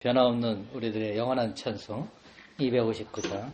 변화없는 우리들의 영원한 찬송 259장.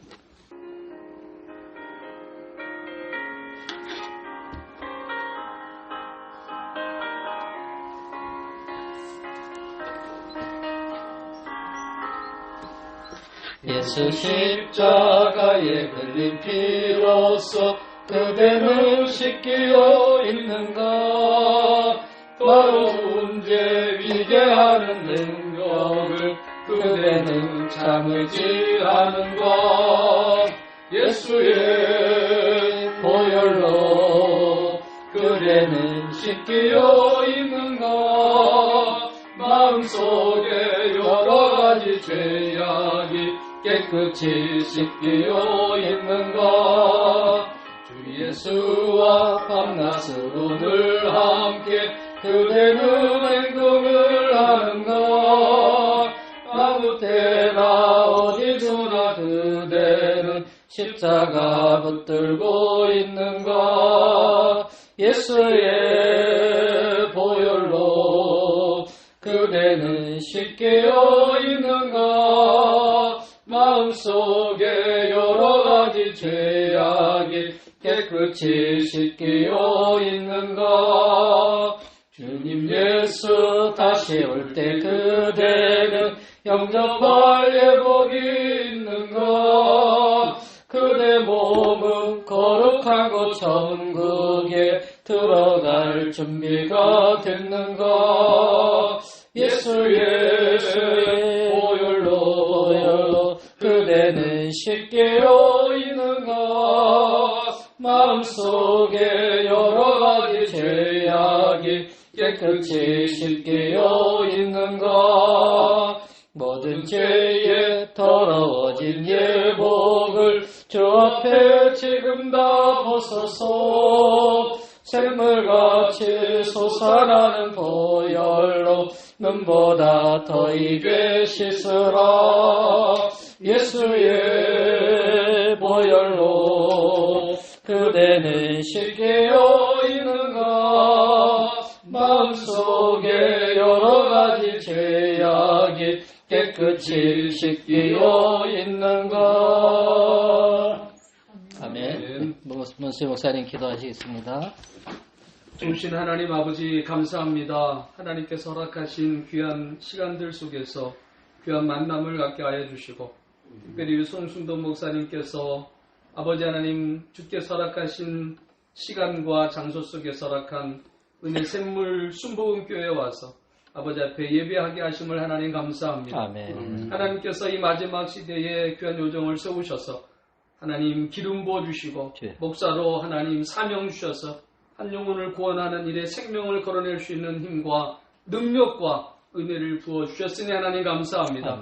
예수 십자가에 흘린 피로써 그대는 씻기어 있는가? 바로 문제 위대하는 능력을 그대는 참을지 않은가? 예수의 보혈로 그대는 씻기어 있는가? 마음속에 여러가지 죄악이 깨끗이 씻기어 있는가? 주 예수와 밤낮으로 늘 함께 그대는 행동을 하는가? 아무 때나 어디서나 그대는 십자가 붙들고 있는가? 예수의 보혈로 그대는 씻기어 있는가? 마음속에 여러가지 죄악이 깨끗이 씻기어 있는가? 주님 예수 다시 올 때 그대는 영접할 예복이 있는가? 그대 몸은 거룩한 곳 천국에 들어갈 준비가 됐는가? 예수의 보혈로 그대는 씻기어 있는가? 마음속에 여러가지 죄악이 깨끗이 씻기어 있는가? 모든 죄에 더러워진 예복을 주 앞에 지금 다 벗어서 샘물같이 솟아나는 보혈로 눈보다 더 익게 씻으라. 예수의 보혈로 그대는 씻기어 있는가? 마음속에 여러가지 죄악이 깨끗이 씻기어 있는가? 아멘. 문수희 목사님 기도하시겠습니다. 주신 하나님 아버지 감사합니다. 하나님께서 허락하신 귀한 시간들 속에서 귀한 만남을 갖게 하여 주시고, 특별히 송순도 목사님께서 아버지 하나님 주께서 허락하신 시간과 장소 속에서 허락한 은혜 샘물 순복음교회에 와서 아버지 앞에 예배하게 하심을 하나님 감사합니다. 아멘. 하나님께서 이 마지막 시대에 귀한 요정을 세우셔서 하나님 기름 부어주시고 목사로 하나님 사명 주셔서 한 영혼을 구원하는 일에 생명을 걸어낼 수 있는 힘과 능력과 은혜를 부어주셨으니 하나님 감사합니다.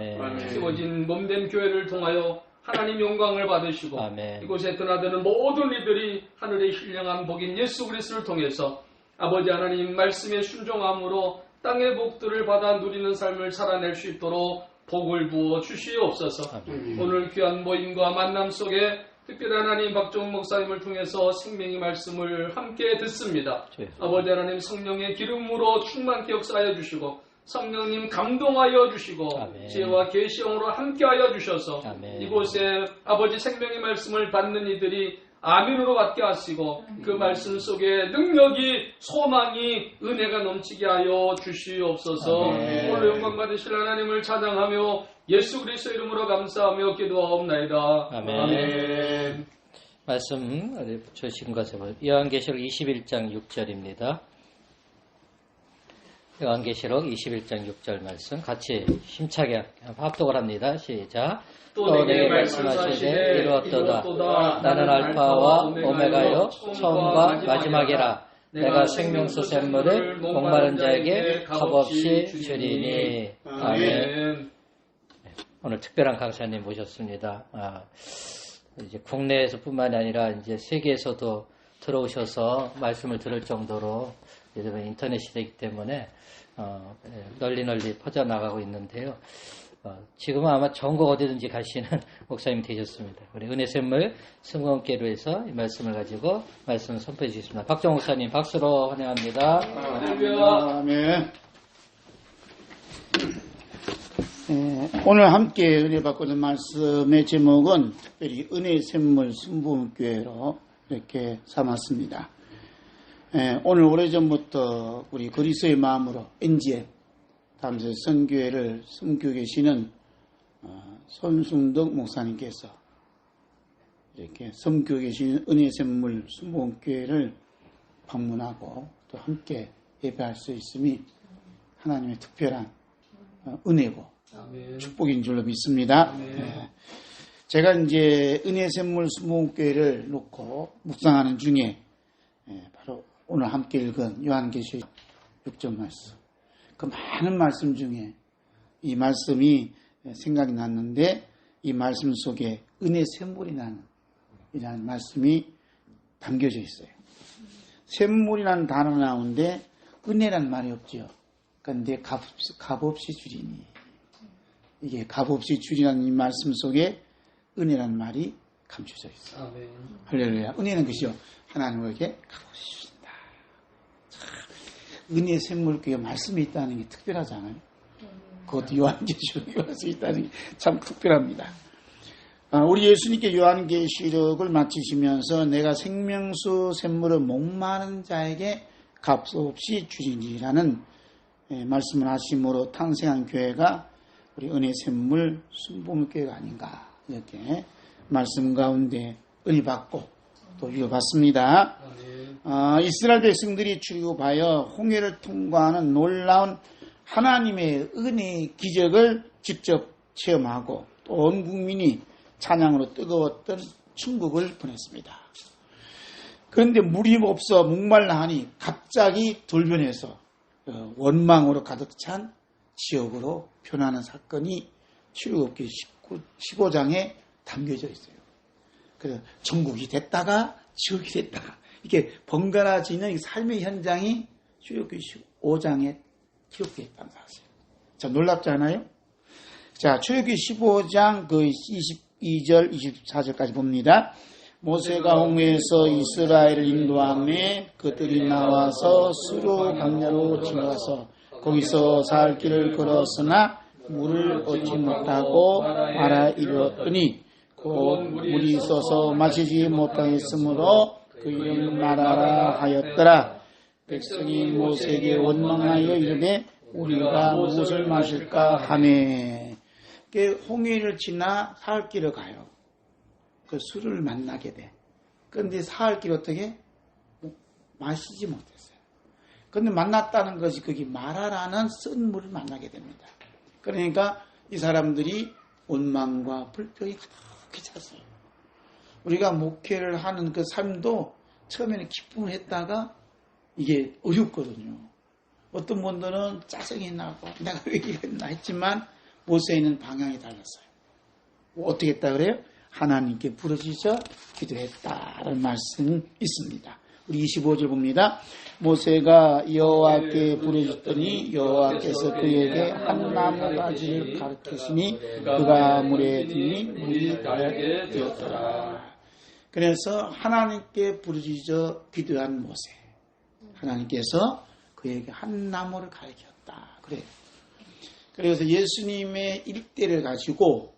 세워진 몸된 교회를 통하여 하나님 영광을 받으시고 아멘. 이곳에 드나드는 모든 이들이 하늘의 신령한 복인 예수 그리스도를 통해서 아버지 하나님 말씀에 순종함으로 땅의 복들을 받아 누리는 삶을 살아낼 수 있도록 복을 부어 주시옵소서. 오늘 귀한 모임과 만남 속에 특별히 하나님 박종훈 목사님을 통해서 생명의 말씀을 함께 듣습니다. 아버지 하나님 성령의 기름으로 충만케 역사하여 주시고 성령님 감동하여 주시고 아멘. 지혜와 계시형으로 함께하여 주셔서 아멘. 이곳에 아버지 생명의 말씀을 받는 이들이 아멘으로 받게 하시고 그 말씀 속에 능력이 소망이 은혜가 넘치게 하여 주시옵소서. 오늘 영광 받으실 하나님을 찬양하며 예수 그리스도 이름으로 감사하며 기도하옵나이다. 아멘. 아멘. 말씀 주신 것을 요한계시록 21장 6절입니다. 요한계시록 21장 6절 말씀 같이 힘차게 합독을 합니다. 시작. 또 내게 말씀하시되 이루었도다. 나는 알파와 오메가요 처음과 마지막이라. 내가 생명수 샘물을 목마른 자에게 값없이 주리니. 아멘. 오늘 특별한 강사님 모셨습니다. 이제 국내에서뿐만이 아니라 이제 세계에서도 들어오셔서 말씀을 들을 정도로 요즘에 인터넷 시대이기 때문에 널리 퍼져나가고 있는데요. 지금은 아마 전국 어디든지 가시는 목사님 되셨습니다. 우리 은혜샘물 승원께로해서 이 말씀을 가지고 말씀을 선포해 주셨습니다. 박정 목사님 박수로 환영합니다. 아멘. 오늘 함께 은혜 받고 있는 말씀의 제목은 특별히 은혜의 샘물 순복음교회로 이렇게 삼았습니다. 오늘 오래전부터 우리 그리스도의 마음으로 NGM 담세 선교회를 섬기고 계시는 손승덕 목사님께서 이렇게 섬기고 계시는 은혜의 샘물 순복음교회를 방문하고 또 함께 예배할 수 있음이 하나님의 특별한 은혜고 아멘. 축복인 줄로 믿습니다. 제가 이제 은혜 샘물 순복음교회를 놓고 묵상하는 중에 바로 오늘 함께 읽은 요한계시 6절 말씀, 그 많은 말씀 중에 이 말씀이 생각이 났는데 이 말씀 속에 은혜 샘물이라는 이라는 말씀이 담겨져 있어요. 샘물이라는 단어 나오는데 은혜란 말이 없죠. 그런데 값없이 주리니, 이게 값없이 주리라는 이 말씀 속에 은혜란 말이 감춰져 있어요. 아멘. 할렐루야. 은혜는 것이요, 하나님에게 값없이 주신다. 은혜 샘물, 그게 말씀이 있다는 게 특별하잖아요. 그것도 요한계시록에 말씀이 있다는 게 참 특별합니다. 우리 예수님께 요한계시록을 마치시면서 내가 생명수 샘물을 목마른 자에게 값없이 주리니라는 말씀을 하심으로 탄생한 교회가 우리 은혜 샘물 순복음교회가 아닌가, 이렇게 말씀 가운데 은혜 받고 또 위로받습니다. 이스라엘 백성들이 출애굽하여 홍해를 통과하는 놀라운 하나님의 은혜의 기적을 직접 체험하고 또 온 국민이 찬양으로 뜨거웠던 천국을 보냈습니다. 그런데 물이 없어 목말라 하니 갑자기 돌변해서 원망으로 가득 찬 지옥으로 변하는 사건이 출애굽기 15장에 담겨져 있어요. 그래서 천국이 됐다가 지옥이 됐다가 이렇게 번갈아지는 삶의 현장이 출애굽기 15장에 기록되어 있다는 사실. 자, 놀랍지 않아요? 자, 출애굽기 15장 그 22절 24절까지 봅니다. 모세가 홍해에서 이스라엘을 인도하매 그들이 나와서 수로 광야로 지나가서 거기서 살 길을 걸었으나 물을 얻지 못하고 마라 이르렀더니 곧 물이 있어서 마시지 못하였으므로 그 이름 마라라 하였더라. 백성이 모세에게 원망하여 이르되 우리가 무엇을 마실까 하매, 홍해를 지나 사흘 길을 가요. 그 술을 만나게 돼. 그런데 사흘 길 어떻게 마시지 못했어요. 그런데 만났다는 것이 거기 마라라는 쓴 물을 만나게 됩니다. 그러니까 이 사람들이 원망과 불평이 가득히 찼어요. 우리가 목회를 하는 그 삶도 처음에는 기쁨을 했다가 이게 어렵거든요. 어떤 분들은 짜증이 나고 내가 왜 이랬나 했지만 모세는 방향이 달랐어요. 어떻게 했다 그래요? 하나님께 부르짖어 기도했다는 말씀이 있습니다. 우리 25절 봅니다. 모세가 여호와께 부르짖더니 여호와께서 그에게 한 나무 가지를 가르치시니 그가 물에 드니 물이 달게 되었더라. 그래서 하나님께 부르짖어 기도한 모세, 하나님께서 그에게 한 나무를 가르쳤다 그래요. 그래서 예수님의 일대를 가지고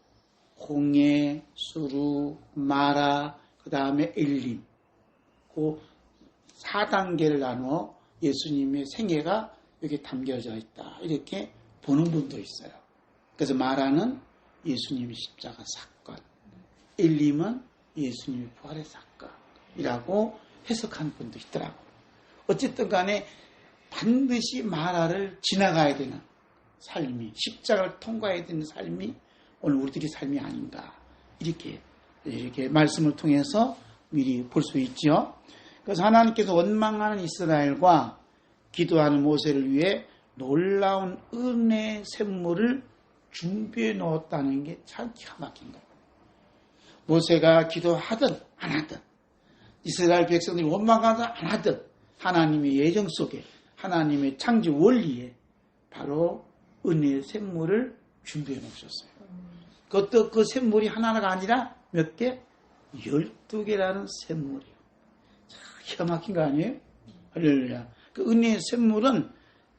홍해, 수루, 마라, 그 다음에 엘림, 그 4단계를 나누어 예수님의 생애가 여기 담겨져 있다, 이렇게 보는 분도 있어요. 그래서 마라는 예수님의 십자가 사건, 엘림은 예수님의 부활의 사건이라고 해석하는 분도 있더라고요. 어쨌든 간에 반드시 마라를 지나가야 되는 삶이, 십자가를 통과해야 되는 삶이 오늘 우리들의 삶이 아닌가, 이렇게 말씀을 통해서 미리 볼 수 있죠. 그래서 하나님께서 원망하는 이스라엘과 기도하는 모세를 위해 놀라운 은혜 샘물을 준비해 놓았다는 게 참 기가 막힌 거예요. 모세가 기도하든 안 하든, 이스라엘 백성들이 원망하든 안 하든, 하나님의 예정 속에, 하나님의 창조 원리에 바로 은혜의 샘물을 준비해 놓으셨어요. 그것도 그 샘물이 하나가 아니라 몇 개? 12개라는 샘물이요. 기가 막힌 거 아니에요? 할렐루야. 그 은혜의 샘물은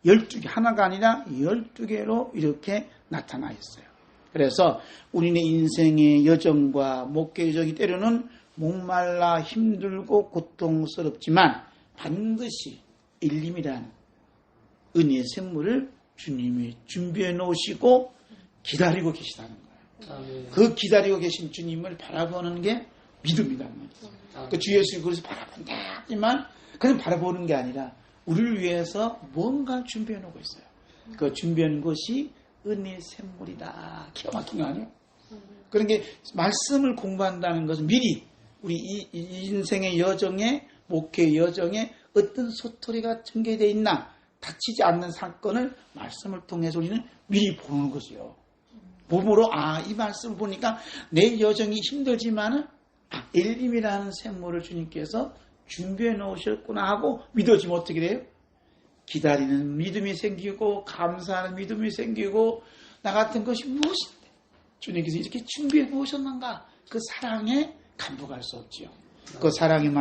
12개, 하나가 아니라 12개로 이렇게 나타나 있어요. 그래서 우리네 인생의 여정과 목회 여정이 때로는 목말라 힘들고 고통스럽지만 반드시 엘림이라는 은혜의 샘물을 주님이 준비해 놓으시고 기다리고 계시다는 거예요. 아멘. 그 기다리고 계신 주님을 바라보는 게 믿음이란 말이죠. 그 주 예수님 그래서 바라본다 하지만 그냥 바라보는 게 아니라 우리를 위해서 뭔가 준비해 놓고 있어요. 그 준비한 것이 은혜의 샘물이다. 기가 막힌 거 아니에요? 그런 게 말씀을 공부한다는 것은 미리 우리 이 인생의 여정에 목회 여정에 어떤 소토리가 전개되어 있나 닥치지 않는 사건을 말씀을 통해서 우리는 미리 보는 거죠. 몸으로 이 말씀을 보니까 내 여정이 힘들지만은 엘림이라는 샘물을 주님께서 준비해 놓으셨구나 하고 믿어지면 어떻게 돼요? 기다리는 믿음이 생기고 감사하는 믿음이 생기고 나 같은 것이 무엇인데 주님께서 이렇게 준비해 놓으셨는가 그 사랑에 감동할 수 없지요. 그 사랑의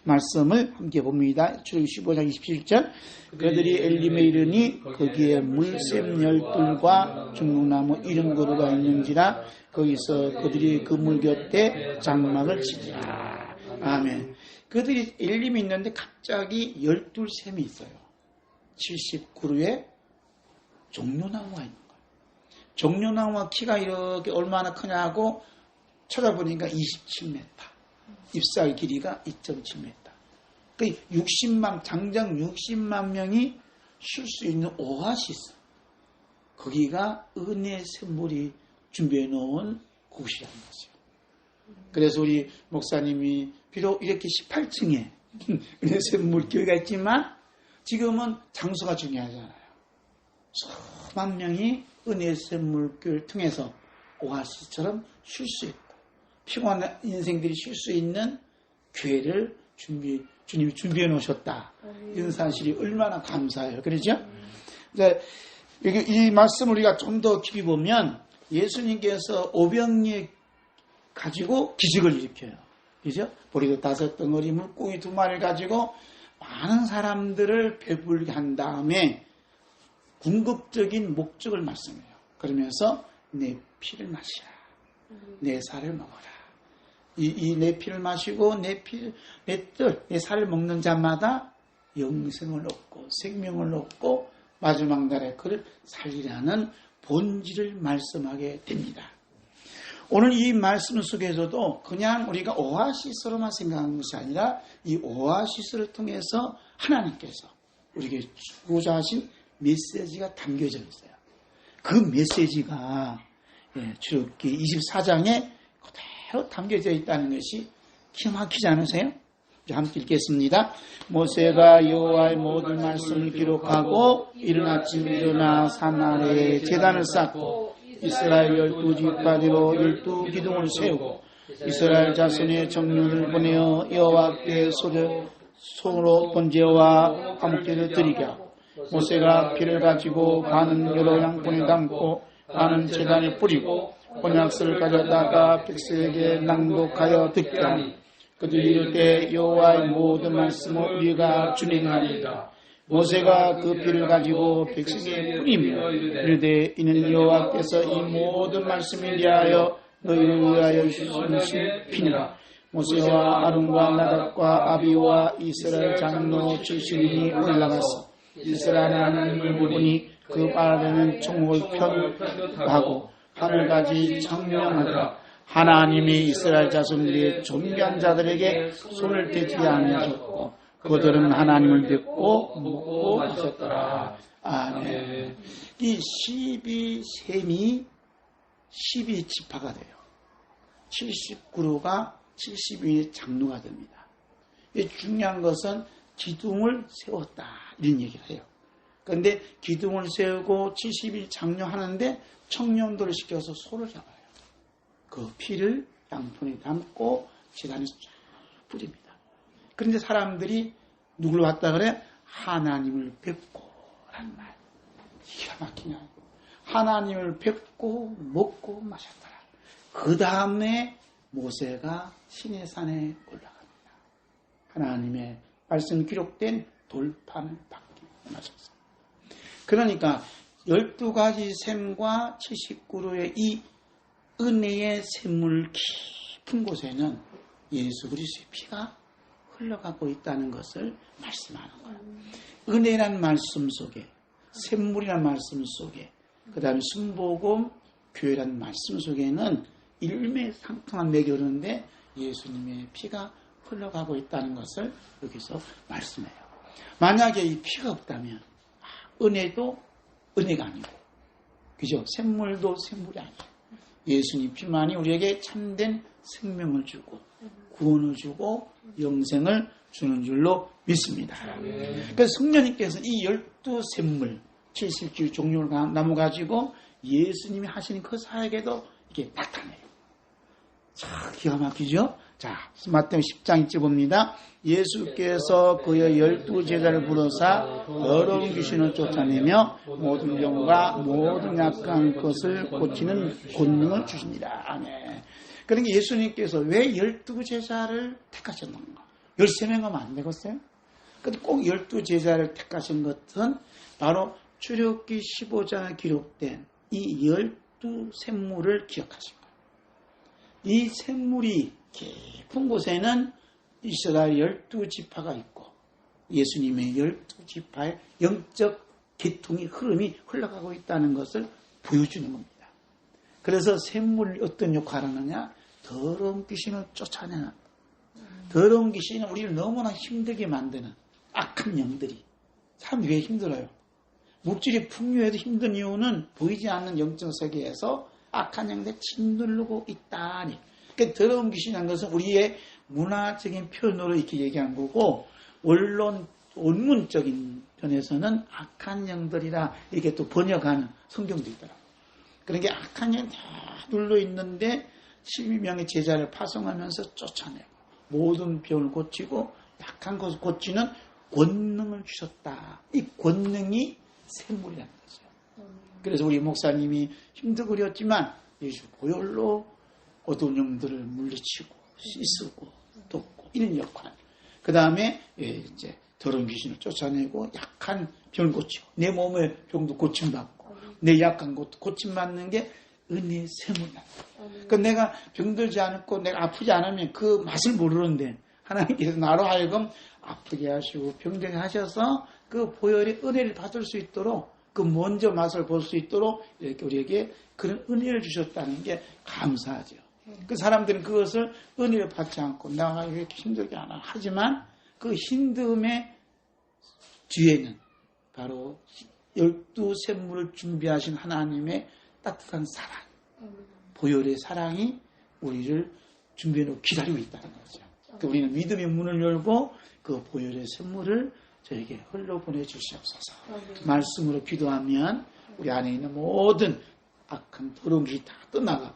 말씀을 함께 봅니다. 출애굽기 15장 27절 그들이 엘림에 이르니 거기에 물샘 12과 중국나무 70그루가 있는지라 거기서 그들이 그 물 곁에 장막을 치니라. 아멘. 그들이 엘림이 있는데 갑자기 12샘이 있어요. 70그루에 종려나무가 있는 거예요. 종려나무가 키가 이렇게 얼마나 크냐고 찾아보니까 27m. 잎사귀 길이가 2.7m. 그 60만, 장장 60만 명이 쉴 수 있는 오아시스. 거기가 은혜의 샘물이 준비해 놓은 곳이라는 거죠. 그래서 우리 목사님이 비록 이렇게 18층에 은혜의 샘물 교회가 있지만 지금은 장소가 중요하잖아요. 수만 명이 은혜의 샘물 교회를 통해서 오아시스처럼 쉴 수 있고 피곤한 인생들이 쉴 수 있는 교회를 주님이 준비해 놓으셨다. 이런 사실이 얼마나 감사해요. 그렇죠? 여기 이 말씀을 우리가 좀 더 깊이 보면 예수님께서 오병이에 가지고 기적을 일으켜요. 그죠? 보리도 5덩어리, 물고기 2마리를 가지고 많은 사람들을 배불게 한 다음에 궁극적인 목적을 말씀해요. 그러면서 내 피를 마시라. 내 살을 먹어라. 내 피를 마시고 내 살을 먹는 자마다 영생을 얻고 생명을 얻고 마지막 날에 그를 살리라는 본질을 말씀하게 됩니다. 오늘 이 말씀 속에서도 그냥 우리가 오아시스로만 생각하는 것이 아니라 이 오아시스를 통해서 하나님께서 우리에게 주고자 하신 메시지가 담겨져 있어요. 그 메시지가 출애굽기 24장에 그대로 담겨져 있다는 것이 기가 막히지 않으세요? 함께 읽겠습니다. 모세가 여호와의 모든 말씀을 기록하고 이른 아침 일어나 산 아래에 제단을 쌓고 이스라엘 12지파대로 12기둥을 세우고 이스라엘 자손의 정령을 보내어 여호와께 소로 번제와 화목제를 드리게 하고 모세가 피를 가지고 반은 여러 양푼에 담고 반은 제단에 뿌리고 언약서를 가져다가 백성에게 낭독하여 듣게 하니 그들이 이르되 여호와의 모든 말씀을 우리가 준행하리이다. 모세가 그 피를 가지고 백성에게 뿌리며 이르되 이는 여호와께서 이 모든 말씀을 위하여 너희를 위하여 주신 피니라. 모세와 아론과 나답과 아비와 이스라엘 장로 70인이 올라가서 이스라엘 하나님을 보니 그 아래는 총을 편하고 하늘까지 청명하더라. 하나님이 이스라엘 자손들의 존귀한 자들에게 손을 대지 아니하셨고 그들은 하나님을 뵙고 묻고 하셨더라. 아멘. 이 12셈이 12지파가 돼요. 70그루가 70인의 장로가 됩니다. 중요한 것은 기둥을 세웠다 이런 얘기를 해요. 그런데 기둥을 세우고 70일 장려하는데 청년들을 시켜서 소를 잡아요. 그 피를 양푼에 담고 제단에 쫙 뿌립니다. 그런데 사람들이 누굴 왔다 그래? 하나님을 뵙고라는 말. 기가 막히냐. 하나님을 뵙고 먹고 마셨더라. 그 다음에 모세가 시내산에 올라갑니다. 하나님의 말씀 기록된 돌판을 받기 마셨어요. 그러니까 12가지 샘과 70그루의 이 은혜의 샘물 깊은 곳에는 예수 그리스도의 피가 흘러가고 있다는 것을 말씀하는 거예요. 은혜란 말씀 속에, 샘물이란 말씀 속에, 그 다음에 순복음, 교회란 말씀 속에는 일맥상통한 매겨오는데 예수님의 피가 흘러가고 있다는 것을 여기서 말씀해요. 만약에 이 피가 없다면 은혜도 은혜가 아니고, 그죠? 샘물도 샘물이 아니에요. 예수님 피만이 우리에게 참된 생명을 주고 구원을 주고 영생을 주는 줄로 믿습니다. 그래서 성령님께서 이 12샘물 70주 종류를 나눠 가지고 예수님이 하시는 그 사역에도 이게 나타나요. 자, 기가 막히죠? 자, 마태복음 10장 1절 봅니다. 예수께서 그의 12제자를 부르사 더러운 귀신을 쫓아내며 모든 병과 모든 약한 것을 고치는 권능을 주십니다. 아멘. 그러니까 예수님께서 왜 12제자를 택하셨는가? 13명 하면 안 되겠어요? 근데 꼭 12제자를 택하신 것은 바로 출애굽기 15장에 기록된 이 12샘물을 기억하신 거예요. 이 샘물이 깊은 곳에는 이스라엘 12지파가 있고 예수님의 12지파의 영적 계통의 흐름이 흘러가고 있다는 것을 보여주는 겁니다. 그래서 샘물이 어떤 역할을 하느냐? 더러운 귀신을 쫓아내는, 더러운 귀신은 우리를 너무나 힘들게 만드는 악한 영들이. 사람이 왜 힘들어요? 물질이 풍요해도 힘든 이유는 보이지 않는 영적 세계에서 악한 영들이 짓누르고 있다니. 그러니까 더러운 귀신이라는 것은 우리의 문화적인 표현으로 이렇게 얘기한 거고, 원문적인 편에서는 악한 영들이라 이렇게 또 번역하는 성경도 있더라고요. 그러니까 악한 영이 다 눌러 있는데 12명의 제자를 파송하면서 쫓아내고 모든 병을 고치고 약한 것을 고치는 권능을 주셨다. 이 권능이 샘물이라는 거죠. 그래서 우리 목사님이 힘들고 그랬지만 예수 보혈로 어두운 영들을 물리치고 씻고 돕고 이런 역할. 그 다음에 이제 더러운 귀신을 쫓아내고 약한 병을 고치고 내 몸의 병도 고침받고 내 약한 것도 고침받는 게 은혜의 샘물이다. 그러니까 내가 병들지 않고 내가 아프지 않으면 그 맛을 모르는데 하나님께서 나로 하여금 아프게 하시고 병들게 하셔서 그 보혈의 은혜를 받을 수 있도록 그 먼저 맛을 볼 수 있도록 이렇게 우리에게 그런 은혜를 주셨다는 게 감사하죠. 그 사람들은 그것을 은혜를 받지 않고 나가 이렇게 힘들게 하나 하지만 그 힘듦의 뒤에는 바로 12샘물을 준비하신 하나님의 따뜻한 사랑, 보혈의 사랑이 우리를 준비해놓고 기다리고 있다는 거죠. 그러니까 우리는 믿음의 문을 열고 그 보혈의 샘물을 저에게 흘러보내 주시옵소서. 말씀으로 기도하면 우리 안에 있는 모든 악한 더러운 것이 다 떠나가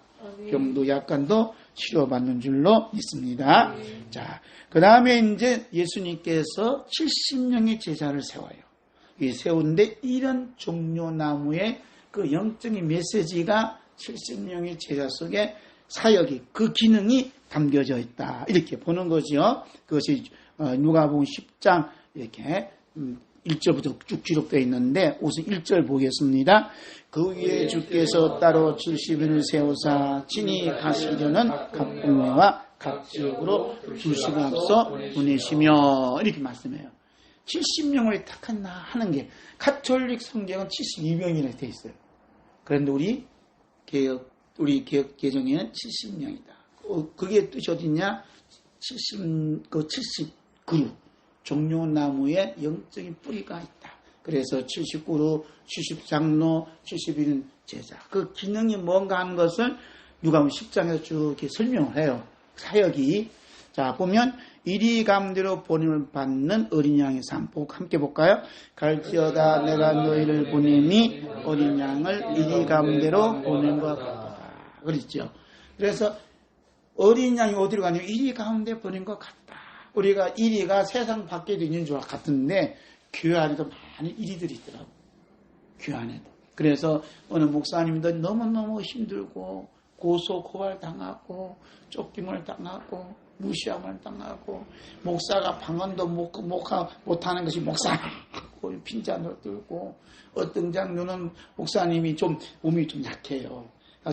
병도 약간도 치료받는 줄로 믿습니다. 자, 그 다음에 이제 예수님께서 70명의 제자를 세워요. 이 세운데 이런 종려나무의 그 영적인 메시지가 70명의 제자 속에 사역이 그 기능이 담겨져 있다. 이렇게 보는 거죠. 그것이 누가복음 10장 이렇게 1절부터 쭉 기록되어 있는데 우선 1절 보겠습니다. 그 위에 주께서 따로 70인을 세우사 친히 가시려는 각 동네와 각 지역으로 두시고 앞서 보내시며 이렇게 말씀해요. 70명을 택한다 하는 게 가톨릭 성경은 72명이나 되어 있어요. 그런데 우리 개혁 개정에는 70명이다. 그게 뜻이 어디냐? 70 그룹. 종려나무에 영적인 뿌리가 있다. 그래서 70그룹, 70장로, 71인 제자. 그 기능이 뭔가 하는 것을 누가복음 10장에서 쭉 이렇게 설명을 해요. 사역이. 자, 보면 이리 가운데로 보냄을 받는 어린 양의 삶. 함께 볼까요? 갈지어다 내가 너희를 보내니 어린 양을 이리 가운데로 보낸 것 같다. 그랬죠. 그래서 어린 양이 어디로 가냐면 이리 가운데 보낸 것 같다. 우리가 이리가 세상 밖에도 있는 줄 같은데 교회 안에도 많은 이리들이 있더라고요. 교회 안에도. 그래서 어느 목사님도 너무너무 힘들고 고소 고발 당하고 쫓김을 당하고 무시함을 당하고 목사가 방언도 못하는 것이 목사 뚫고 빈잔으로 뚫고 어떤 장로는 목사님이 좀 몸이 좀 약해요.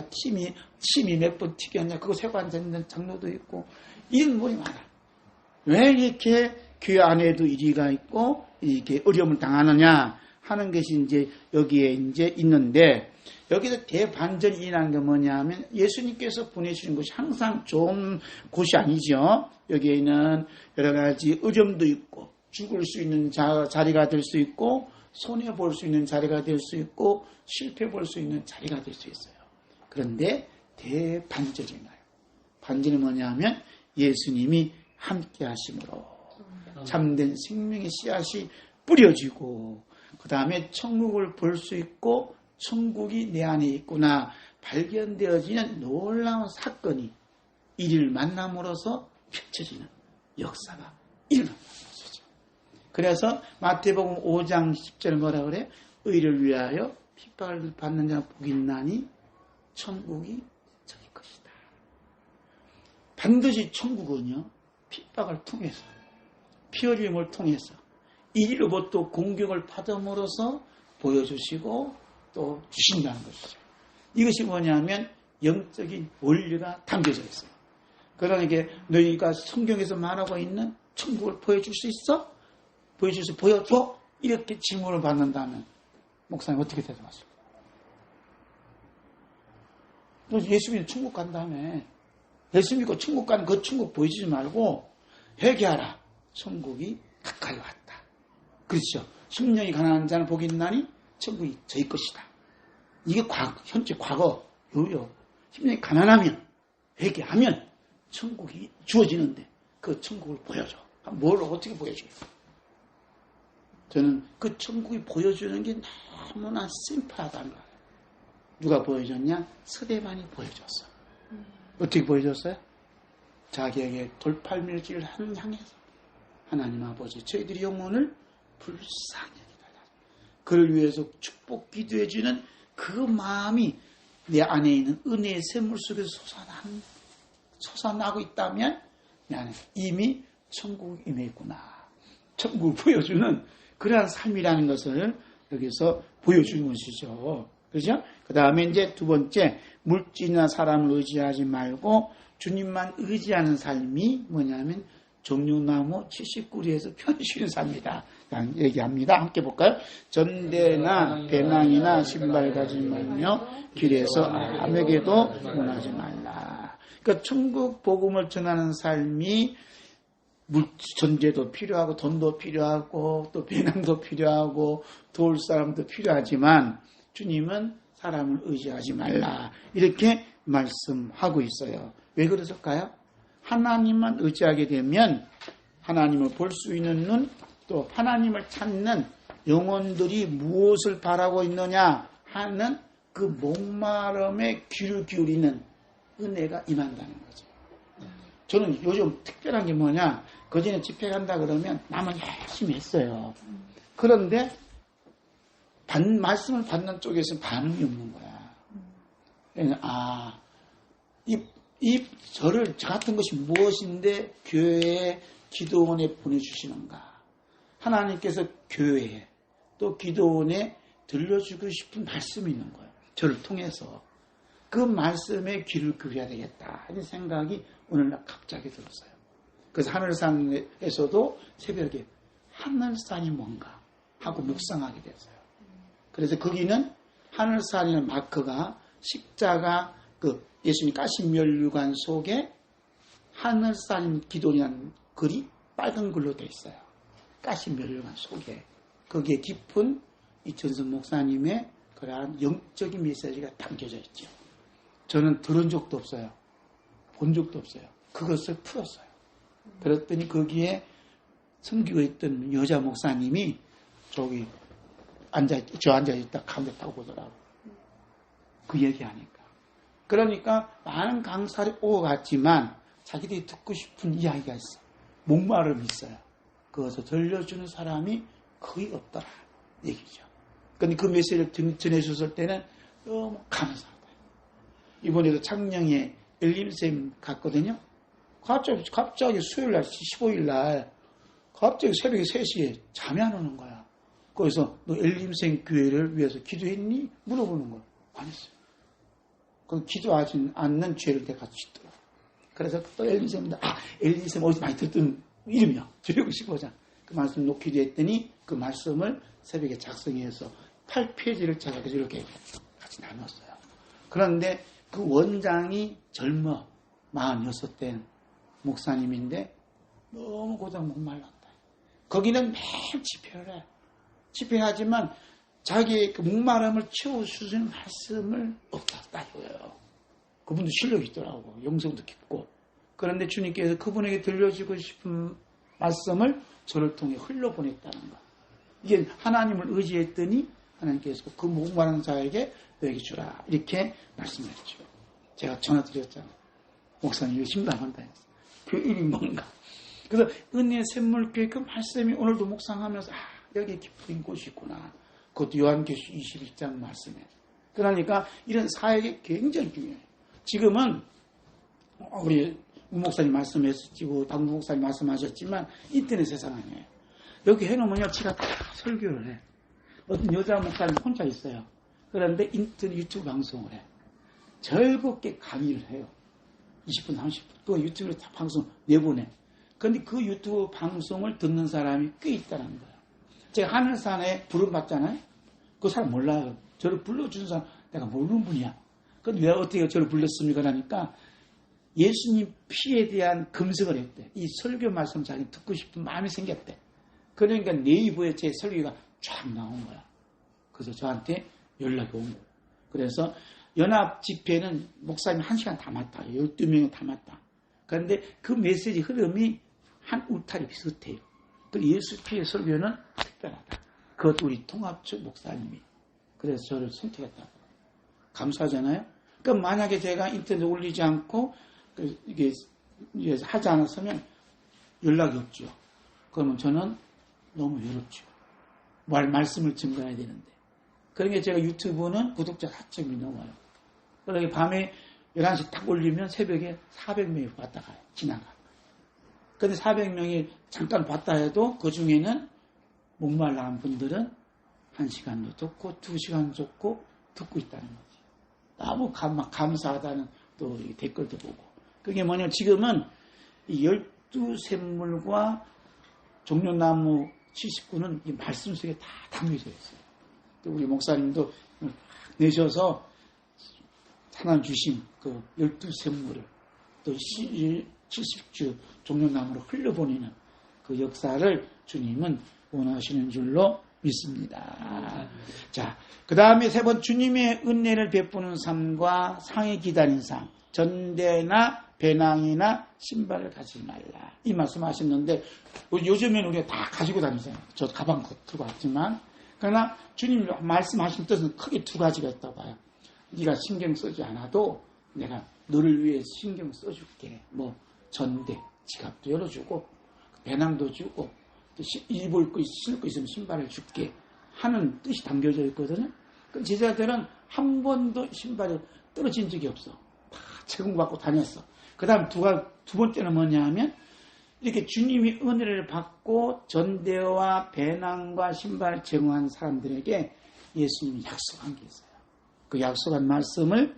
침이 몇 번 튀겼냐 그거 세고 앉아있는 장로도 있고 이런 분이 많아. 왜 이렇게 교회 안에도 이리가 있고 이렇게 어려움을 당하느냐 하는 것이 이제 여기에 이제 있는데 여기서 대반전이 일어나는 게 뭐냐면 예수님께서 보내주신 것이 항상 좋은 곳이 아니죠. 여기에는 여러 가지 어려움도 있고 죽을 수 있는 자리가 될 수 있고 손해볼 수 있는 자리가 될 수 있고 실패 볼 수 있는 자리가 될 수 있어요. 그런데 대반전이 나요. 반전이 뭐냐면 예수님이 함께 하심으로 참된 생명의 씨앗이 뿌려지고 그 다음에 천국을 볼 수 있고 천국이 내 안에 있구나 발견되어지는 놀라운 사건이 이를 만남으로써 펼쳐지는 역사가 일어난다는 것이죠. 그래서 마태복음 5장 10절 뭐라 그래? 의를 위하여 핍박을 받는 자가 복이 있나니 천국이 저기 것이다. 반드시 천국은요 핍박을 통해서 피 흘림을 통해서 이로부터 공격을 받음으로써 보여주시고 또 주신다는 것이죠. 이것이 뭐냐면 영적인 원리가 담겨져 있어요. 그러니까 너희가 성경에서 말하고 있는 천국을 보여줄 수 있어? 보여줄 수 보여줘? 이렇게 질문을 받는다면 목사님 어떻게 대답하십니까? 너 예수 믿고 천국 간다며. 예수 믿고 천국 가는 그 천국 보여주지 말고 회개하라. 천국이 가까이 왔다. 그렇죠. 심령이 가난한 자는 복이 있나니 천국이 저희 것이다. 이게 현재 과거 요요. 심령이 가난하면 회개하면 천국이 주어지는데 그 천국을 보여줘. 뭘 어떻게 보여줘요? 저는 그 천국이 보여주는 게 너무나 심플하다는 거예요. 누가 보여줬냐? 스데반이 보여줬어. 어떻게 보여줬어요? 자기에게 돌팔밀질을 향해서 하나님 아버지 저희들이 영혼을 불쌍히 여기달라. 그를 위해서 축복 기도해주는 그 마음이 내 안에 있는 은혜의 샘물 속에서 솟아나고 있다면 내 안에 이미 천국이 임해 있구나. 천국을 보여주는 그러한 삶이라는 것을 여기서 보여주는 것이죠. 그렇죠? 그 다음에 이제 두 번째, 물질이나 사람을 의지하지 말고 주님만 의지하는 삶이 뭐냐면 종려나무 70구리에서 편히 삶이다. 얘기합니다. 함께 볼까요? 전대나 배낭이나 신발 가지 말며 길에서 아무에게도 원하지 말라. 그러니까 천국 복음을 전하는 삶이 전제도 필요하고 돈도 필요하고 또 배낭도 필요하고 도울 사람도 필요하지만 주님은 사람을 의지하지 말라. 이렇게 말씀하고 있어요. 왜 그러실까요? 하나님만 의지하게 되면 하나님을 볼 수 있는 눈, 또 하나님을 찾는 영혼들이 무엇을 바라고 있느냐 하는 그 목마름에 귀를 기울이는 은혜가 임한다는 거죠. 저는 요즘 특별한 게 뭐냐, 그전에 집회 간다 그러면 남은 열심히 했어요. 그런데 말씀을 받는 쪽에서 반응이 없는 거야. 저 같은 것이 무엇인데 교회에 기도원에 보내주시는가. 하나님께서 교회에 또 기도원에 들려주고 싶은 말씀이 있는 거예요. 저를 통해서. 그 말씀에 귀를 기울여야 되겠다 하는 생각이 오늘날 갑자기 들었어요. 그래서 하늘산에서도 새벽에 하늘산이 뭔가 하고 묵상하게 됐어요. 그래서 거기는 하늘산이라는 마크가 십자가 예수님 까신면류관 속에 하늘산 기도라는 글이 빨간 글로 되어 있어요. 까신면류관 속에. 거기에 깊은 이천선 목사님의 그러한 영적인 메시지가 담겨져 있죠. 저는 들은 적도 없어요. 본 적도 없어요. 그것을 풀었어요. 그랬더니 거기에 섬기고 있던 여자 목사님이 저기 앉아있다 가운데 타고 보더라고. 그 얘기하니까. 그러니까 많은 강사를 오고 갔지만 자기들이 듣고 싶은 이야기가 있어. 목마름이 있어요. 그것을 들려주는 사람이 거의 없더라. 얘기죠. 그런데 그 메시지를 전해주셨을 때는 너무 감사하다. 이번에도 창녕에 엘림쌤 갔거든요. 갑자기 수요일날 15일날 갑자기 새벽에 3시에 잠이 안 오는 거야. 거기서 너 엘림생 교회를 위해서 기도했니? 물어보는 거예요. 안 했어요. 그럼 기도하지 않는 죄를 내가 짓더라. 그래서 또 엘림생입니다. 엘림생 어디서 많이 듣던 이름이야. 저러고 싶어자. 그 말씀 놓고 기도했더니 그 말씀을 새벽에 작성해서 8페이지를 찾아서 이렇게 같이 나눴어요. 그런데 그 원장이 젊어 46대 목사님인데 너무 고장 목말랐다. 거기는 매일 집회를 해. 집회하지만 자기의 그 목마름을 채워주는 말씀을 없었다 이거예요. 그분도 실력이 있더라고. 영성도 깊고. 그런데 주님께서 그분에게 들려주고 싶은 말씀을 저를 통해 흘려보냈다는 거. 이게 하나님을 의지했더니 하나님께서 그 목마른 자에게 너에게 주라. 이렇게 말씀했죠. 제가 전화 드렸잖아요. 목사님 이거 심각한다 했어요. 그 일이 뭔가. 그래서 은혜 샘물교회 그 말씀이 오늘도 묵상하면서 여기 깊은 곳이 있구나. 그것도 요한계시 21장 말씀에. 그러니까 이런 사역이 굉장히 중요해요. 지금은 우리 우 목사님 말씀했었고 당구 목사님 말씀하셨지만 인터넷 세상 아니에요. 여기 해놓으면요 지가 다 설교를 해. 어떤 여자 목사님 혼자 있어요. 그런데 인터넷 유튜브 방송을 해. 즐겁게 강의를 해요. 20분, 30분. 그 유튜브로 다 방송 내보내. 그런데 그 유튜브 방송을 듣는 사람이 꽤 있다는 거예요. 제가 하늘산에 부름받잖아요. 그 사람 몰라요. 저를 불러주는 사람 내가 모르는 분이야. 그런데 왜 어떻게 저를 불렀습니까? 그러니까 예수님 피에 대한 금식을 했대. 이 설교 말씀 자기 듣고 싶은 마음이 생겼대. 그러니까 네이버에 제 설교가 쫙 나온 거야. 그래서 저한테 연락이 온 거예요. 그래서 연합 집회는 목사님 1시간 담았다. 12명이 담았다. 그런데 그 메시지 흐름이 한 울타리 비슷해요. 그 예수 피의 설교는 특별하다. 그것도 우리 통합처 목사님이. 그래서 저를 선택했다. 감사하잖아요. 그러니까 만약에 제가 인터넷에 올리지 않고 이게 하지 않았으면 연락이 없죠. 그러면 저는 너무 외롭죠. 말씀을 증거해야 되는데. 그러니까 제가 유튜브는 구독자 4,000명이 넘어요. 그러니까 밤에 11시 딱 올리면 새벽에 400명이 왔다 가요. 지나가. 근데 400명이 잠깐 봤다 해도 그 중에는 목말라한 분들은 1시간도 듣고 2시간 듣고 있다는 거지. 너무 감사하다는 또 댓글도 보고. 그게 뭐냐면 지금은 이 12샘물과 종려나무 79는 이 말씀 속에 다 담겨져 있어요. 또 우리 목사님도 내셔서 하나님 주신 그 12샘물을 또 70주 종려나무로 흘려보내는 그 역사를 주님은 원하시는 줄로 믿습니다. 자, 그 다음에 세 번 주님의 은혜를 베푸는 삶과 상에 기다린 삶. 전대나 배낭이나 신발을 가지지 말라. 이 말씀 하셨는데 요즘에는 우리가 다 가지고 다니잖아요. 저 가방 들고 왔지만 그러나 주님 말씀하신 뜻은 크게 두 가지가 있다고 봐요. 네가 신경 쓰지 않아도 내가 너를 위해 신경 써줄게. 뭐 전대, 지갑도 열어주고 배낭도 주고 또 입을 거 신을 거 있으면 신발을 줄게 하는 뜻이 담겨져 있거든요. 그 제자들은 한 번도 신발이 떨어진 적이 없어. 다 제공받고 다녔어. 그 다음 두 번째는 뭐냐 하면 이렇게 주님이 은혜를 받고 전대와 배낭과 신발을 제공한 사람들에게 예수님이 약속한 게 있어요. 그 약속한 말씀을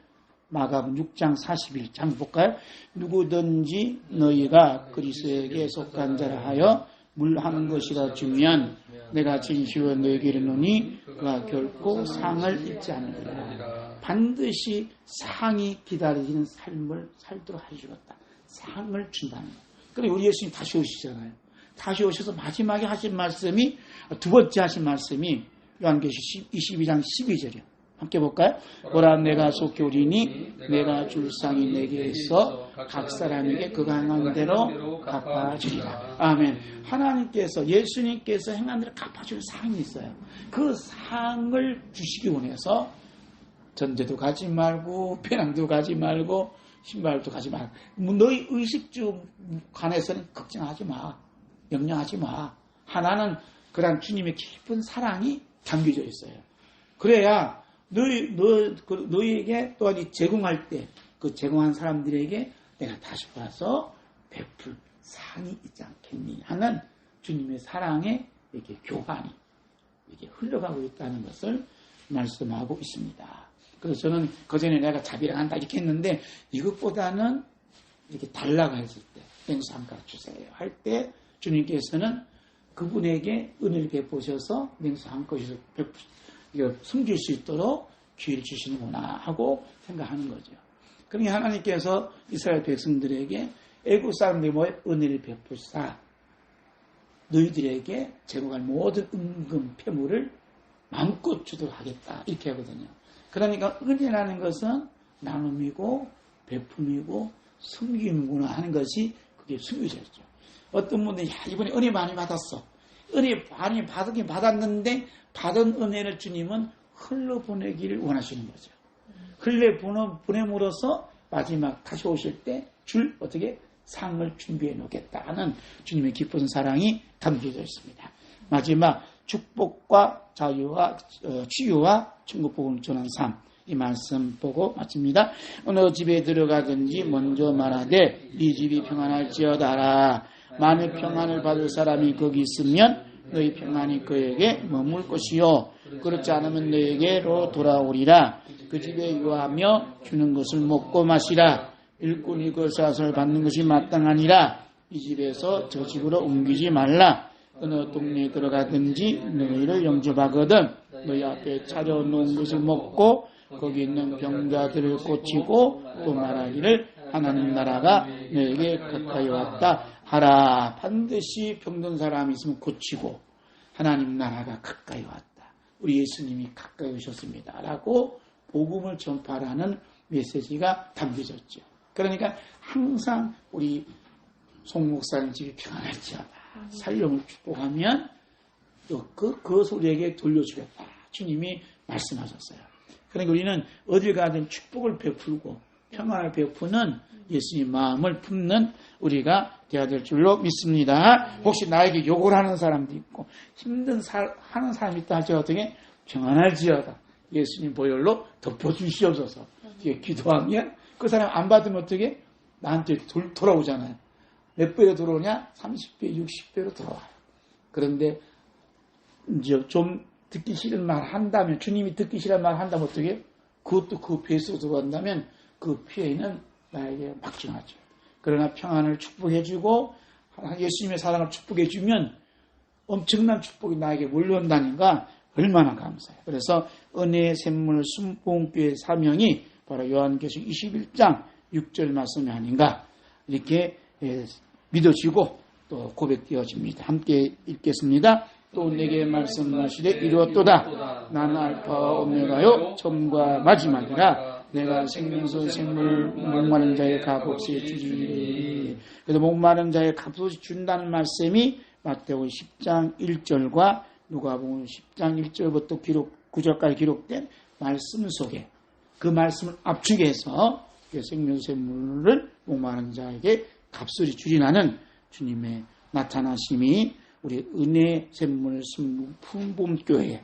마가복음 6장 41장 볼까요? 누구든지 너희가 그리스도에게 속한 자라 하여 물하는 것이라 주면 내가 진실로 너에게 이르노니 그가 결코 상을 잊지 않으리라. 반드시 상이 기다리는 삶을 살도록 해주겠다. 상을 준다는 거예요. 그럼 우리 예수님 다시 오시잖아요. 다시 오셔서 마지막에 하신 말씀이 두 번째 하신 말씀이 요한계시 22장 12절이요. 함께 볼까요? 보라 내가 속히 오리니 내가 줄 상이 내게 있어 각 사람에게 그가 행한 대로 갚아주리라. 아멘. 하나님께서 예수님께서 행한 대로 갚아줄 상이 있어요. 그 상을 주시기 원해서 전대도 가지 말고 배낭도 가지 말고 신발도 가지 말고 너희 의식주 관해서는 걱정하지 마. 염려하지 마. 하나는 그런 주님의 깊은 사랑이 담겨져 있어요. 그래야 너희에게 또한 이 제공할 때 그 제공한 사람들에게 내가 다시 와서 베풀 상이 있지 않겠니 하는 주님의 사랑의 이렇게 교환이 이게 흘러가고 있다는 것을 말씀하고 있습니다. 그래서 저는 그전에 내가 자비를 한다 이렇게 했는데 이것보다는 이렇게 달라고 했을 때 냉수 한 그릇 주세요 할 때 주님께서는 그분에게 은혜를 베푸셔서 냉수 한 그릇을 숨길 수 있도록 기회를 주시는구나 하고 생각하는 거죠. 그러니 하나님께서 이스라엘 백성들에게 애국 사람들이 은혜를 베푸사 너희들에게 제공할 모든 은금 폐물을 마음껏 주도록 하겠다 이렇게 하거든요. 그러니까 은혜라는 것은 나눔이고 베품이고 섬김이구나 하는 것이 그게 숨겨졌죠. 어떤 분들이 이번에 은혜 많이 받았어. 은혜 많이 받긴 받았는데 받은 은혜를 주님은 흘러보내기를 원하시는 거죠. 흘려보냄으로써 마지막 다시 오실 때 어떻게 상을 준비해 놓겠다는 주님의 깊은 사랑이 담겨져 있습니다. 마지막 축복과 자유와 치유와 천국복음을 전하는 삶, 이 말씀 보고 마칩니다. 어느 집에 들어가든지 먼저 말하되 네 집이 평안할지어다라. 만일 평안을 받을 사람이 거기 있으면 너희 평안이 그에게 머물 것이요 그렇지 않으면 너에게로 돌아오리라. 그 집에 유하며 주는 것을 먹고 마시라. 일꾼이 그 샷을 받는 것이 마땅하니라. 이 집에서 저 집으로 옮기지 말라. 어느 동네에 들어가든지 너희를 영접하거든 너희 앞에 차려놓은 것을 먹고 거기 있는 병자들을 고치고 또 말하기를 하나님 나라가 너에게 가까이 왔다 하라. 반드시 병든 사람이 있으면 고치고 하나님 나라가 가까이 왔다. 우리 예수님이 가까이 오셨습니다. 라고 복음을 전파하라는 메시지가 담겨졌죠. 그러니까 항상 우리 송 목사님 집이 평안할지어다. 살림을 축복하면 그것을 우리에게 돌려주겠다. 주님이 말씀하셨어요. 그러니까 우리는 어딜 가든 축복을 베풀고 평안을 베푸는 예수님 마음을 품는 우리가 되어야 될 줄로 믿습니다. 혹시 나에게 욕을 하는 사람도 있고 힘든 하는 사람이 있다 할지 어떻게 평안할지어다. 예수님 보혈로 덮어주시옵소서. 기도하면 그 사람 안 받으면 어떻게 나한테 돌아오잖아요. 몇 배로 들어오냐? 30배, 60배로 들어와요. 그런데 이제 좀 듣기 싫은 말 한다면, 주님이 듣기 싫은 말 한다면 어떻게? 그것도 그 배수로 들어간다면 그 피해는 나에게 막중하죠. 그러나 평안을 축복해주고 예수님의 사랑을 축복해주면 엄청난 축복이 나에게 몰려온다니까 얼마나 감사해요. 그래서 은혜의 샘물 순복음교회 사명이 바로 요한계시록 21장 6절 말씀이 아닌가 이렇게 믿어지고 또 고백되어집니다. 함께 읽겠습니다. 또 내게 말씀하시되 이루었도다. 나는 알파와 오메가요 처음과 마지막이라. 내가 생명수 생물 목마른 자의 값없이 주지. 그래서 목마른 자의 값없이 준다는 말씀이 마태복음 10장 1절과 누가복음 10장 1절부터 9절까지 기록된 말씀 속에 그 말씀을 압축해서 생명수 생물을 목마른 자에게 값을 주리라는 주님의 나타나심이 우리 은혜 샘물 순복음교회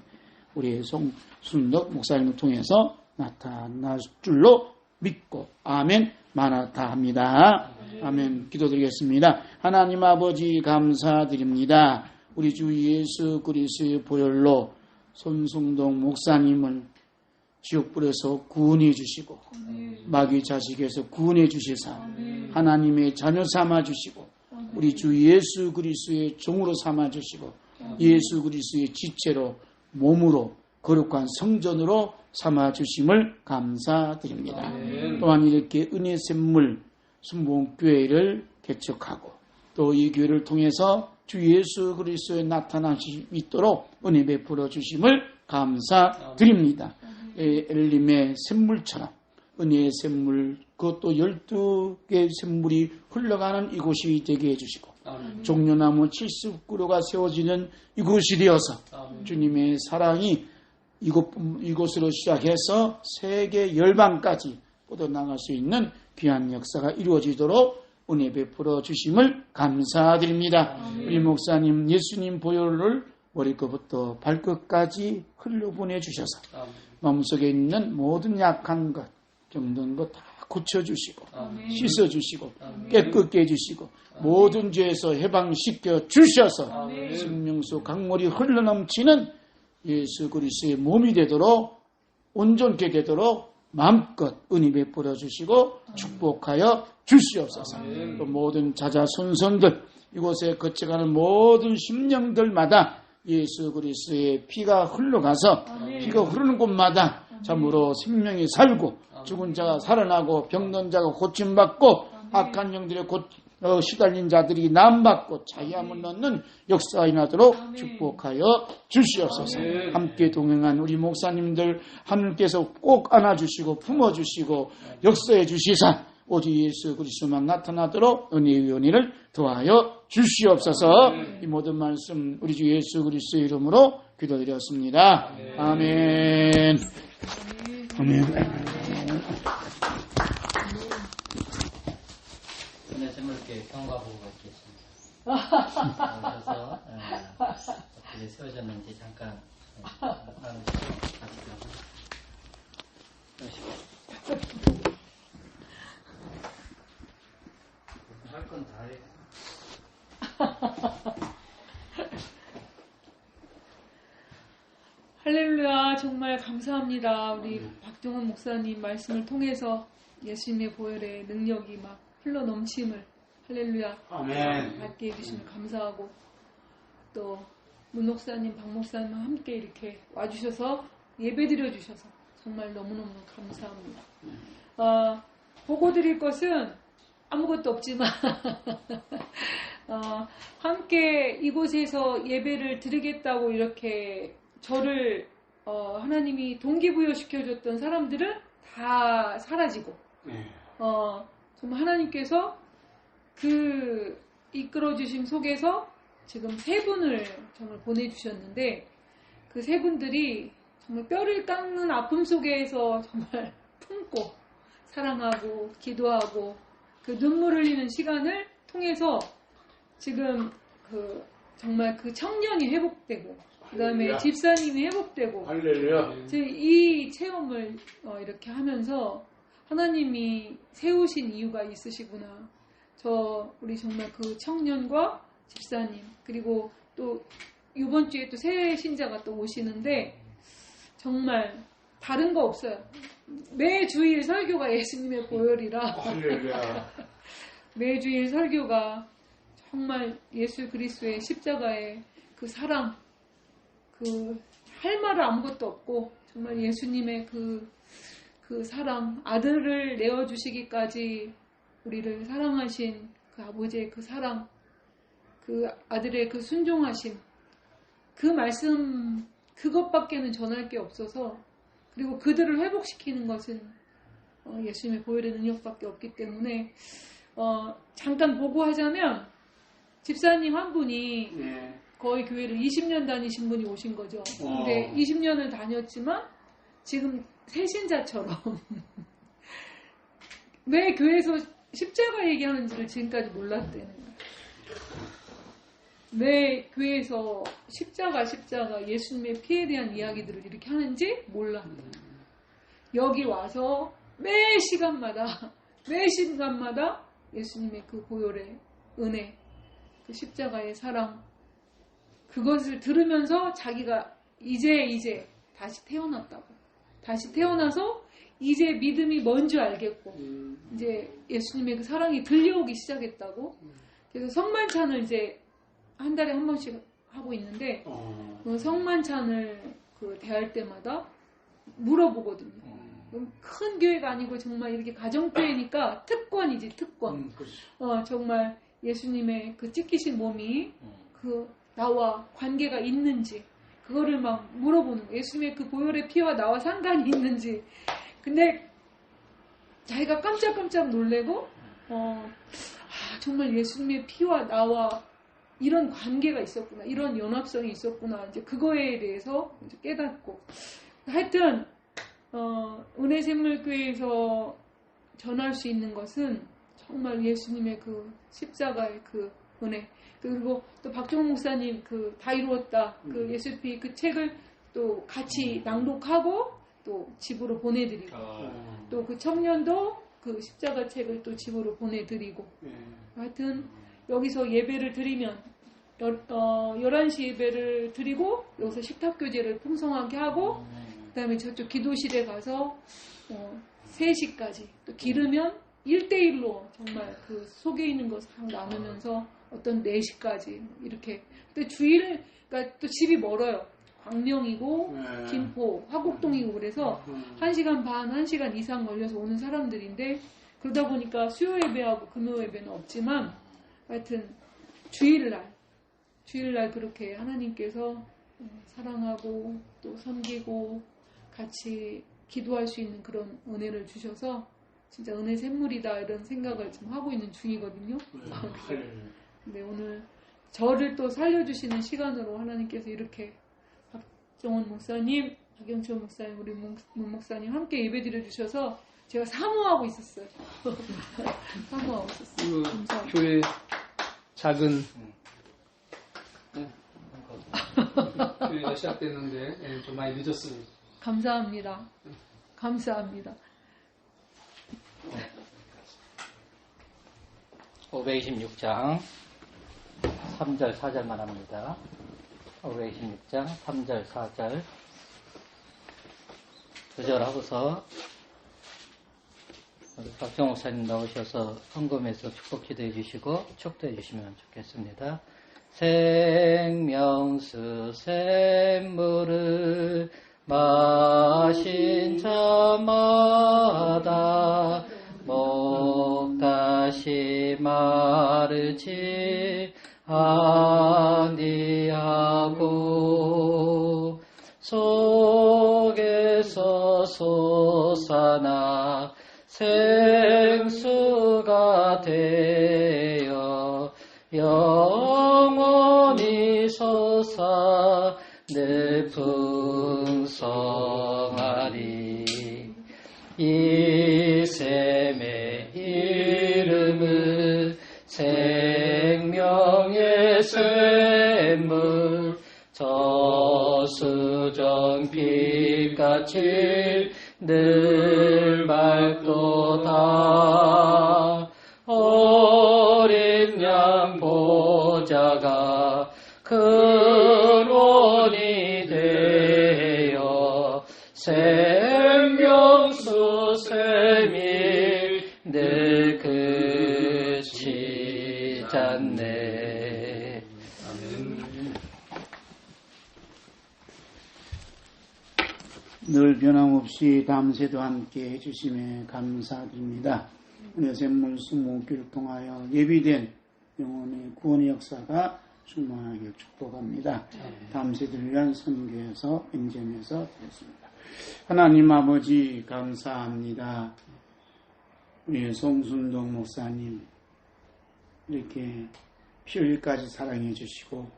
우리 송순덕 목사님을 통해서 나타날 줄로 믿고 아멘 마나타 합니다. 아멘. 기도드리겠습니다. 하나님 아버지 감사드립니다. 우리 주 예수 그리스도의 보혈로 손승동 목사님을 지옥불에서 구원해 주시고 마귀 자식에서 구원해 주시사 하나님의 자녀 삼아 주시고 우리 주 예수 그리스도의 종으로 삼아 주시고 예수 그리스도의 지체로 몸으로 거룩한 성전으로 삼아 주심을 감사드립니다. 또한 이렇게 은혜 샘물 순복음교회를 개척하고 또 이 교회를 통해서 주 예수 그리스도의 나타나심이 있도록 은혜 베풀어 주심을 감사드립니다. 엘림의 샘물처럼 은혜의 샘물 그것도 12개의 샘물이 흘러가는 이곳이 되게 해주시고 종려나무 70그루가 세워지는 이곳이 되어서 주님의 사랑이 이곳으로 시작해서 세계 열방까지 뻗어나갈 수 있는 귀한 역사가 이루어지도록 은혜 베풀어 주심을 감사드립니다. 우리 목사님 예수님 보혈을 머리끝부터 발끝까지 흘려보내 주셔서 마음속에 있는 모든 약한 것, 병든 것 다 고쳐주시고 씻어주시고 깨끗게 해주시고 모든 죄에서 해방시켜 주셔서 생명수 강물이 흘러넘치는 예수 그리스도의 몸이 되도록 온전케 되도록 마음껏 은혜 베풀어 주시고 축복하여 주시옵소서. 또 모든 자자손손들 이곳에 거쳐가는 모든 심령들마다 예수 그리스도의 피가 흘러가서 피가 흐르는 곳마다 참으로 생명이 살고 죽은 자가 살아나고 병든 자가 고침받고 악한 영들의 시달린 자들이 남받고 자유함을 넣는 역사가 일어나도록 축복하여 주시옵소서. 함께 동행한 우리 목사님들 하늘께서 꼭 안아주시고 품어주시고 역사해 주시사 오직 예수 그리스도만 나타나도록 은혜의 은혜를 더하여 주시옵소서. 이 모든 말씀 우리 주 예수 그리스도의 이름으로 기도드렸습니다. 아멘. 아멘. 은혜샘물교회 경과보고가 있겠습니다. 그래서 어떻게 세워졌는지 잠깐 나누시고 같이 가고 할 건 다 해. 할렐루야. 정말 감사합니다. 우리 박종원 목사님 말씀을 통해서 예수님의 보혈의 능력이 막 흘러 넘침을 할렐루야 아멘. 받게 해주시면 감사하고 또 문 목사님, 박 목사님과 함께 이렇게 와주셔서 예배드려 주셔서 정말 너무너무 감사합니다. 보고 드릴 것은 아무것도 없지만 함께 이곳에서 예배를 드리겠다고 이렇게 저를 하나님이 동기부여시켜줬던 사람들은 다 사라지고 정말 하나님께서 그 이끌어주심 속에서 지금 3분을 정말 보내주셨는데 그 3분들이 정말 뼈를 깎는 아픔 속에서 정말 품고 사랑하고 기도하고 그 눈물 흘리는 시간을 통해서 지금 정말 그 청년이 회복되고 그 다음에 집사님이 회복되고 할렐루야. 이 체험을 이렇게 하면서 하나님이 세우신 이유가 있으시구나. 우리 정말 그 청년과 집사님 그리고 또 이번 주에 또 새 신자가 또 오시는데 정말 다른 거 없어요. 매 주일 설교가 예수님의 보혈이라 매 주일 설교가 정말 예수 그리스도의 십자가의 그 사랑 할 말은 아무것도 없고 정말 예수님의 그 사랑 아들을 내어주시기까지 우리를 사랑하신 그 아버지의 그 사랑 그 아들의 그 순종하심 그 말씀 그것밖에는 전할 게 없어서 그리고 그들을 회복시키는 것은 예수님의 보혈의 능력밖에 없기 때문에 잠깐 보고하자면 집사님 한 분이 거의 교회를 20년 다니신 분이 오신 거죠. 근데 20년을 다녔지만 지금 새신자처럼 왜 교회에서 십자가 얘기하는지를 지금까지 몰랐대는 거예요. 왜 교회에서 십자가 예수님의 피에 대한 이야기들을 이렇게 하는지 몰랐대요. 여기 와서 매 시간마다 예수님의 그 보혈의 은혜 그 십자가의 사랑 그것을 들으면서 자기가 이제 다시 태어났다고 다시 태어나서 이제 믿음이 뭔지 알겠고 이제 예수님의 그 사랑이 들려오기 시작했다고 그래서 성만찬을 이제 한 달에 한 번씩 하고 있는데 그 성만찬을 대할 때마다 물어보거든요. 큰 교회가 아니고 정말 이렇게 가정교회니까 특권이지 특권. 정말 예수님의 그 찢기신 몸이 나와 관계가 있는지 그거를 막 물어보는 거예요. 예수님의 그 보혈의 피와 나와 상관이 있는지. 근데 자기가 깜짝깜짝 놀래고 정말 예수님의 피와 나와 이런 관계가 있었구나. 이런 연합성이 있었구나. 이제 그거에 대해서 이제 깨닫고 하여튼 은혜샘물교회에서 전할 수 있는 것은 정말 예수님의 그 십자가의 그 은혜 그리고 또 박종원 목사님 그 다 이루었다 그 예수피 그 책을 또 같이 낭독하고 또 집으로 보내드리고 또 그 청년도 그 십자가 책을 또 집으로 보내드리고 하여튼 여기서 예배를 드리면 11시 예배를 드리고 여기서 식탁교제를 풍성하게 하고 그 다음에 저쪽 기도실에 가서 3시까지 또 기르면 1대1로 정말 그 속에 있는 것을 다 나누면서 어떤 4시까지 이렇게. 근데 주일, 그러니까 또 집이 멀어요. 광명이고 김포, 화곡동이고 그래서 1시간 반, 1시간 이상 걸려서 오는 사람들인데 그러다 보니까 수요 예배하고 금요 예배는 없지만 하여튼 주일날 그렇게 하나님께서 사랑하고 또 섬기고 같이 기도할 수 있는 그런 은혜를 주셔서 진짜 은혜 샘물이다 이런 생각을 지금 하고 있는 중이거든요. 근데 오늘 저를 또 살려주시는 시간으로 하나님께서 이렇게 박정원 목사님, 박영철 목사님, 우리 문 목사님 함께 예배드려 주셔서 제가 사모하고 있었어요. 사모하고 있었어요. 감사합니다. 교회 작은 교회가 시작됐는데 좀 많이 늦었습니다. 감사합니다. 감사합니다. 526장 3절 4절만 합니다. 526장 3절 4절 2절 하고서 박정 목사님 나오셔서 헌금해서 축복 기도해 주시고 축도해 주시면 좋겠습니다. 생명수 샘물을 마신 자마다 목 다시 마르지 아니하고 속에서 솟아나 생수가 되어 영원히 솟아 늘 풍성하리. 이 샘의 이름은 생명의 샘물 저수정 빛같이 늘 맑도다. 어린 양 보좌가 근원이 되어 생명수 샘이 늘 그치지 않네. 늘 변함없이 다음새도 함께 해주심에 감사드립니다. 은혜 샘물 수목교를 통하여 예비된 영혼의 구원의 역사가 충만하게 축복합니다. 다음새들을 위한 선교에서 엔전에서 되었습니다. 하나님 아버지 감사합니다. 우리 송순동 목사님 이렇게 피 흘릴까지 사랑해 주시고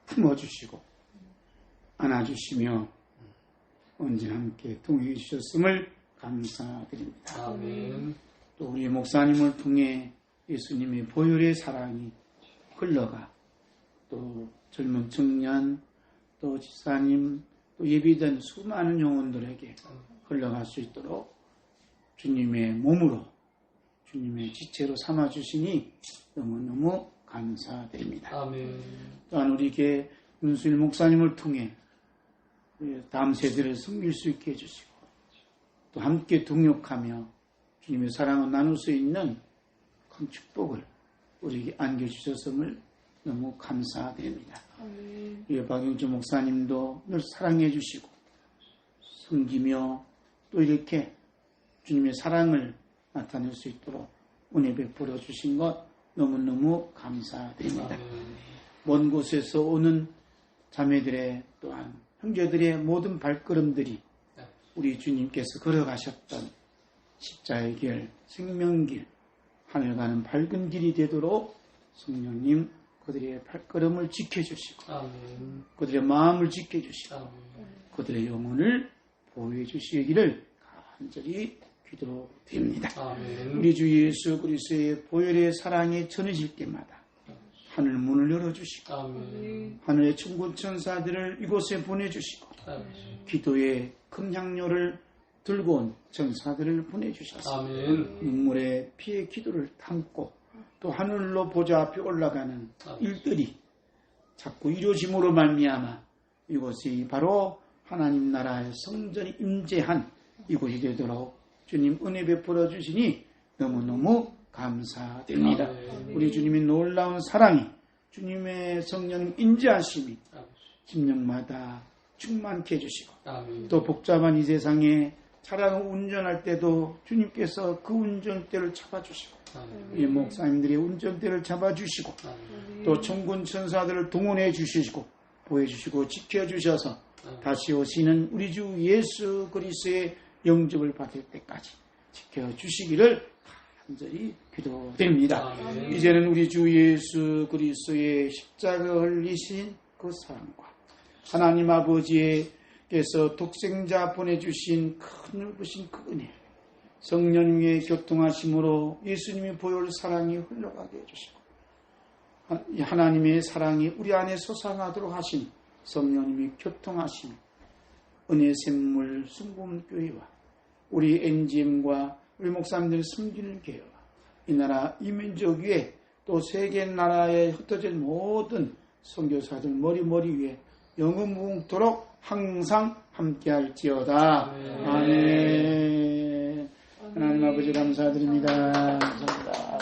품어주시고 안아주시며 언제나 함께 동행해 주셨음을 감사드립니다. 아멘. 또 우리 목사님을 통해 예수님의 보혈의 사랑이 흘러가 또 젊은 청년 또 집사님 또 예비된 수많은 영혼들에게 흘러갈 수 있도록 주님의 몸으로 주님의 지체로 삼아주시니 너무너무 감사드립니다. 아멘. 또한 우리에게 문수일 목사님을 통해 다음 세대를 섬길 수 있게 해주시고 또 함께 동역하며 주님의 사랑을 나눌 수 있는 큰 축복을 우리에게 안겨주셨음을 너무 감사드립니다. 우리 박영주 목사님도 늘 사랑해 주시고 섬기며 또 이렇게 주님의 사랑을 나타낼 수 있도록 은혜 베풀어 주신 것 너무너무 감사드립니다. 먼 곳에서 오는 자매들의 또한 형제들의 모든 발걸음들이 우리 주님께서 걸어가셨던 십자의 길, 생명길, 하늘 가는 밝은 길이 되도록 성령님 그들의 발걸음을 지켜주시고 아멘. 그들의 마음을 지켜주시고 아멘. 그들의 영혼을 보호해 주시기를 간절히 기도드립니다. 아멘. 우리 주 예수 그리스도의 보혈의 사랑이 전해질 때마다 하늘 문을 열어주시고 아멘. 하늘의 천군 천사들을 이곳에 보내주시고 아멘. 기도의 큰 향료를 들고 온 천사들을 보내주셔서 아멘. 눈물의 피의 기도를 담고 또 하늘로 보좌 앞에 올라가는 일들이 자꾸 이루어짐으로 말미암아 이곳이 바로 하나님 나라의 성전이 임재한 이곳이 되도록 주님 은혜 베풀어 주시니 너무너무 감사드립니다. 우리 주님의 놀라운 사랑이, 주님의 성령 임재하심이 심령마다 충만케 해주시고, 또 복잡한 이 세상에 차량을 운전할 때도 주님께서 그 운전대를 잡아주시고, 우리 목사님들의 운전대를 잡아주시고, 또 천군 천사들을 동원해 주시고 보여주시고 지켜주셔서 다시 오시는 우리 주 예수 그리스도의 영접을 받을 때까지 지켜주시기를 간절히 기도드립니다. 이제는 우리 주 예수 그리스도의 십자가 흘리신 그 사랑과 하나님 아버지께서 독생자 보내주신 큰 넓으신 그 은혜, 성령님의 교통하심으로 예수님의 보혈 사랑이 흘러가게 해주시고, 하나님의 사랑이 우리 안에 솟아나도록 하신 성령님의 교통하심, 은혜 샘물 순금교회와 우리 NGM과 우리 목사님들이 섬기는 교회와 이 나라 이민족 위에 또 세계 나라에 흩어진 모든 선교사들 머리 위에 영원무궁토록 항상 함께할지어다. 아멘. 하나님 아버지 감사드립니다. 감사합니다.